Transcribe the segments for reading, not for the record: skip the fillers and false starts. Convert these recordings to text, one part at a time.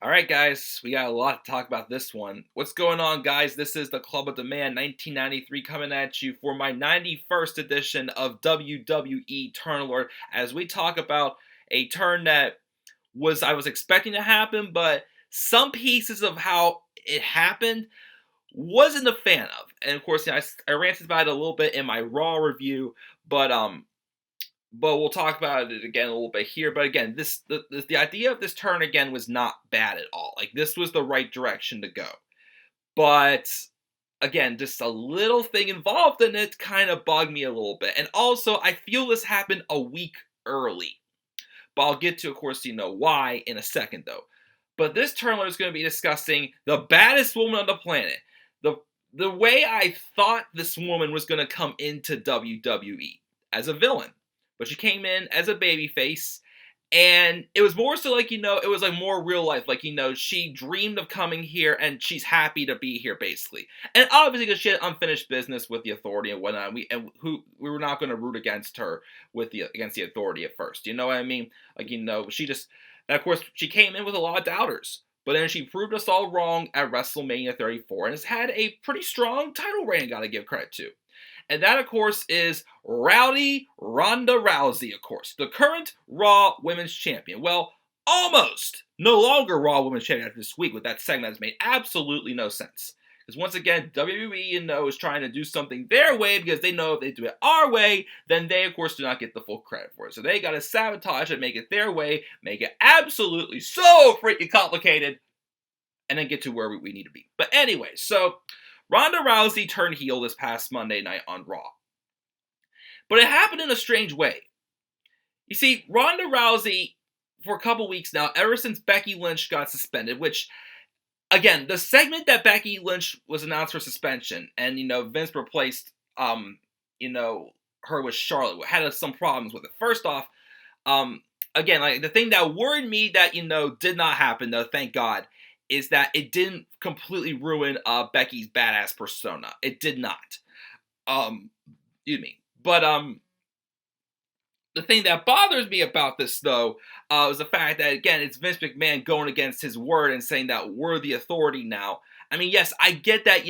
All right, guys, we got a lot to talk about this one. What's going on, guys? This is the Club of Demand 1993 coming at you for my 91st edition of WWE Turn Alert as we talk about a turn that I was expecting to happen, but some pieces of how it happened wasn't a fan of. And of course, I ranted about it a little bit in my Raw review, but we'll talk about it again a little bit here. But again, the idea of this turn again was not bad at all. Like, this was the right direction to go. But again, just a little thing involved in it kind of bugged me a little bit. And also, I feel this happened a week early. But I'll get to, of course, why in a second, though. But this turn is going to be discussing the baddest woman on the planet. The way I thought this woman was going to come into WWE as a villain. But she came in as a babyface, and it was more so like, it was like more real life. Like, she dreamed of coming here, and she's happy to be here, basically. And obviously, because she had unfinished business with the Authority and whatnot, we were not going to root against her against the Authority at first. You know what I mean? Like, she just, and of course, she came in with a lot of doubters. But then she proved us all wrong at WrestleMania 34, and has had a pretty strong title reign, I gotta give credit to. And that, of course, is Rowdy Ronda Rousey, of course. The current Raw Women's Champion. Well, almost no longer Raw Women's Champion after this week with that segment that's made absolutely no sense. Because once again, WWE, is trying to do something their way because they know if they do it our way, then they, of course, do not get the full credit for it. So they got to sabotage it, make it their way, make it absolutely so freaking complicated, and then get to where we need to be. But anyway, so Ronda Rousey turned heel this past Monday night on Raw. But it happened in a strange way. You see, Ronda Rousey, for a couple weeks now, ever since Becky Lynch got suspended, which, again, the segment that Becky Lynch was announced for suspension, and, Vince replaced, her with Charlotte, had some problems with it. First off, again, like, the thing that worried me that, did not happen, though, thank God, is that it didn't completely ruin Becky's badass persona. It did not. Excuse me. But, the thing that bothers me about this, though, is the fact that, again, it's Vince McMahon going against his word and saying that we're the Authority now. I mean, yes, I get that,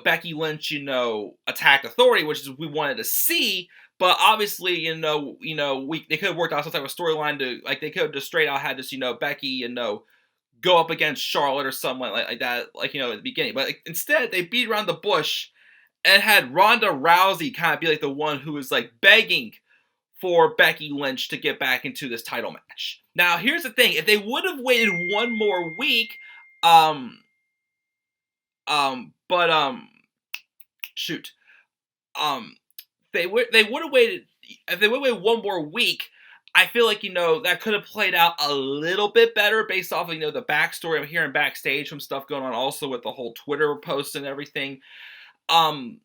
Becky Lynch, attacked Authority, which is what we wanted to see. But obviously, they could have worked out some type of storyline to, like, they could have just straight out had this, Becky, go up against Charlotte or something like that, like, at the beginning. But instead, they beat around the bush and had Ronda Rousey kind of be like the one who was like begging for Becky Lynch to get back into this title match. Now, here's the thing: if they would have waited one more week, shoot, they would have waited. If they would have waited one more week, I feel like, that could have played out a little bit better based off of, the backstory I'm hearing backstage from stuff going on also with the whole Twitter posts and everything. But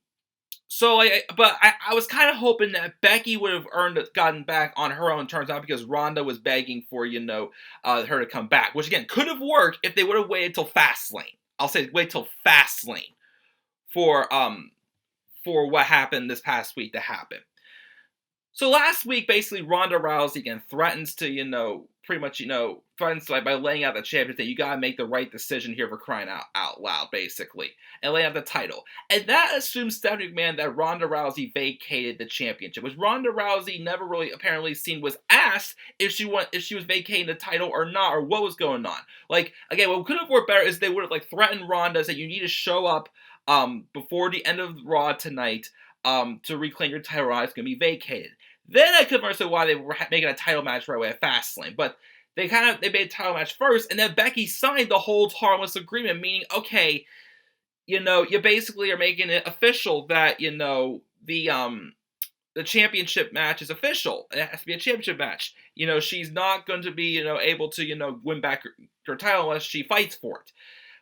I was kind of hoping that Becky would have gotten back on her own terms, not because Ronda was begging for, her to come back, which again could have worked if they would have waited till Fastlane. I'll say wait till Fastlane for what happened this past week to happen. So last week, basically, Ronda Rousey again threatens to, pretty much, threatens by laying out the championship that you gotta make the right decision here for crying out loud, basically, and laying out the title. And that assumes Stephanie McMahon that Ronda Rousey vacated the championship, which Ronda Rousey never really apparently was asked if she was vacating the title or not, or what was going on. Like, again, what could have worked better is they would have threatened Ronda, said you need to show up before the end of Raw tonight to reclaim your title, or it's going to be vacated. Then I could understand why they were making a title match right away at Fastlane, but they made a title match first, and then Becky signed the hold harmless agreement, meaning, okay, you basically are making it official that, the championship match is official. It has to be a championship match. She's not going to be, able to, win back her title unless she fights for it.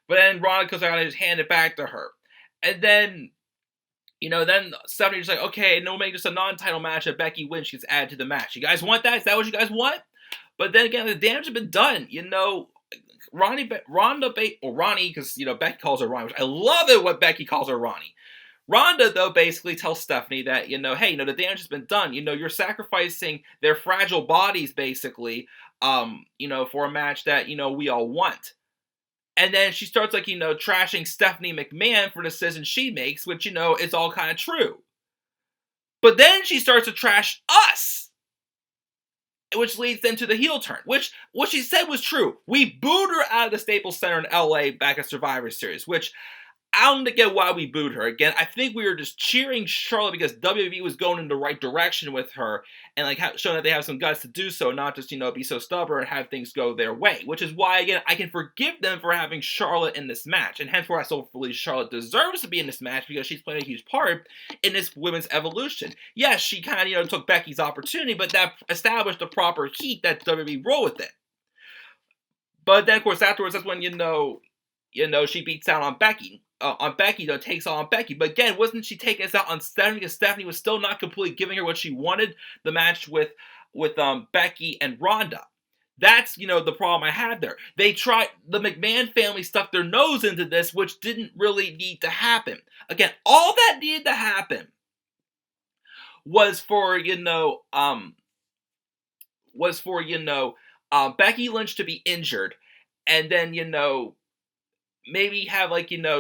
But then Ronda goes out and just hand it back to her. And then, then Stephanie's just like, okay, no, we'll make just a non-title match that Becky Lynch gets added to the match. You guys want that? Is that what you guys want? But then again, the damage has been done. Ronnie, because, Becky calls her Ronnie, which I love it what Becky calls her Ronnie. Ronda, though, basically tells Stephanie that, hey, the damage has been done. You're sacrificing their fragile bodies, basically, for a match that, we all want. And then she starts, trashing Stephanie McMahon for the decision she makes, which, is all kind of true. But then she starts to trash us, which leads then to the heel turn, which what she said was true. We booed her out of the Staples Center in LA back at Survivor Series, which I don't get why we booed her. Again, I think we were just cheering Charlotte because WWE was going in the right direction with her and showing that they have some guts to do so, not just, be so stubborn and have things go their way. Which is why, again, I can forgive them for having Charlotte in this match. And hence why I still believe Charlotte deserves to be in this match because she's playing a huge part in this women's evolution. Yes, she kind of, took Becky's opportunity, but that established the proper heat that WWE roll with it. But then, of course, afterwards, that's when, she beats down on Becky. Takes on Becky. But again, wasn't she taking us out on Stephanie because Stephanie was still not completely giving her what she wanted, the match with Becky and Ronda. That's, the problem I had there. The McMahon family stuck their nose into this, which didn't really need to happen. Again, all that needed to happen was for, Becky Lynch to be injured, and then, maybe have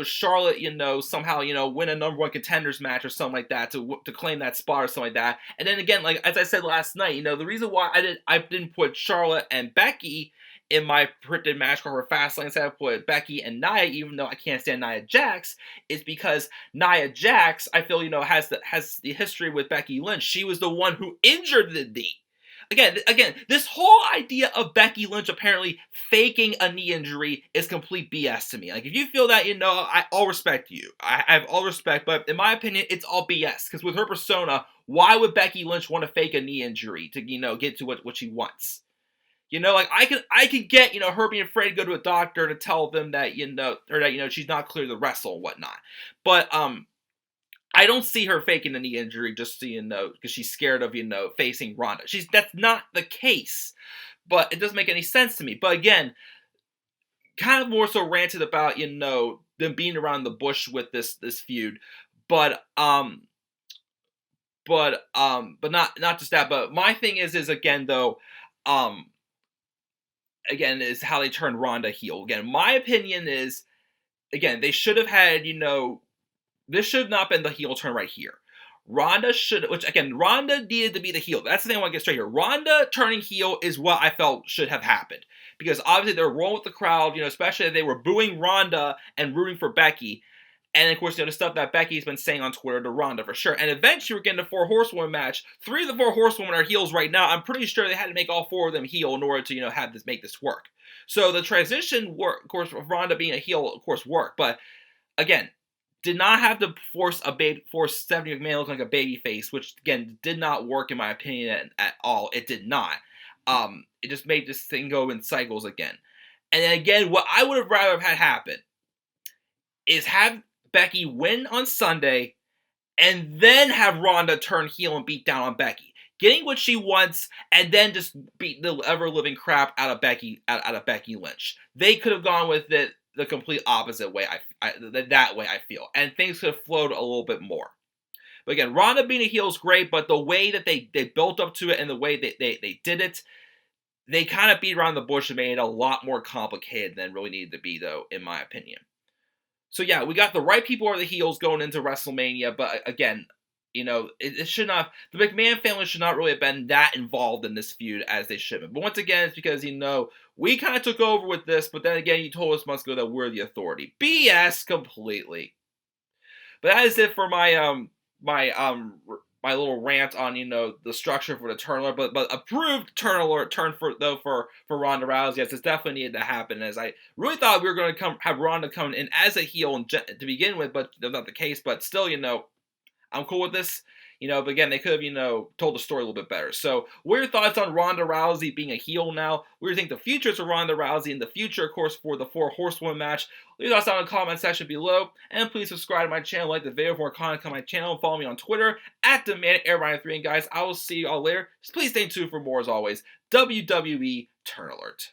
Charlotte, somehow, win a number one contenders match or something like that to claim that spot or something like that. And then again, as I said last night, the reason why I didn't put Charlotte and Becky in my predicted match card for Fastlane, instead I put Becky and Nia, even though I can't stand Nia Jax, is because Nia Jax, I feel, has the history with Becky Lynch. She was the one who injured the knee. Again, this whole idea of Becky Lynch apparently faking a knee injury is complete BS to me. If you feel that, I'll respect you. I have all respect, but in my opinion, it's all BS. Because with her persona, why would Becky Lynch want to fake a knee injury to, get to what she wants? I could get, her being afraid to go to a doctor to tell them that, or that, she's not clear to wrestle and whatnot. But, I don't see her faking a knee injury just so because she's scared of, facing Ronda. That's not the case. But it doesn't make any sense to me. But again, kind of more so ranted about, them being around the bush with this feud. But not just that. But my thing is again though, again, is how they turned Ronda heel. Again, my opinion is, again, they should have had, this should have not been the heel turn right here. Ronda needed to be the heel. That's the thing I want to get straight here. Ronda turning heel is what I felt should have happened. Because obviously they were rolling with the crowd, especially if they were booing Ronda and rooting for Becky. And of course, the stuff that Becky's been saying on Twitter to Ronda for sure. And eventually we're getting a 4 horsewoman match. 3 of the 4 horsewomen are heels right now. I'm pretty sure they had to make all 4 of them heel in order to, make this work. So the transition work, of course, of Ronda being a heel, of course, worked. But again, did not have to force Stephanie McMahon looking like a baby face, which again did not work in my opinion at all. It did not. It just made this thing go in cycles again. And then again, what I would have rather have had happen is have Becky win on Sunday, and then have Ronda turn heel and beat down on Becky, getting what she wants, and then just beat the ever living crap out of Becky Lynch. They could have gone with it the complete opposite way, that way I feel. And things could have flowed a little bit more. But again, Ronda being a heel is great, but the way that they built up to it and the way they did it, they kind of beat around the bush and made it a lot more complicated than it really needed to be, though, in my opinion. So yeah, we got the right people are the heels going into WrestleMania, but again, it should not, the McMahon family should not really have been that involved in this feud as they should have. But once again, it's because, we kind of took over with this, but then again, you told us months ago that we're the authority. BS completely. But that is it for my little rant on, the structure for the turn alert, but approved turn alert turn for Ronda Rousey. Yes, it's definitely needed to happen, as I really thought we were going to have Ronda coming in as a heel to begin with, but that's not the case. But still, I'm cool with this. But again, they could have, told the story a little bit better. So, what are your thoughts on Ronda Rousey being a heel now? What do you think the future is for Ronda Rousey in the future, of course, for the 4 horsewoman match? Leave your thoughts down in the comment section below. And please subscribe to my channel, like the video for more content on my channel, and follow me on Twitter at DemandedAirRyan3. And guys, I will see you all later. Just please stay tuned for more as always. WWE Turn Alert.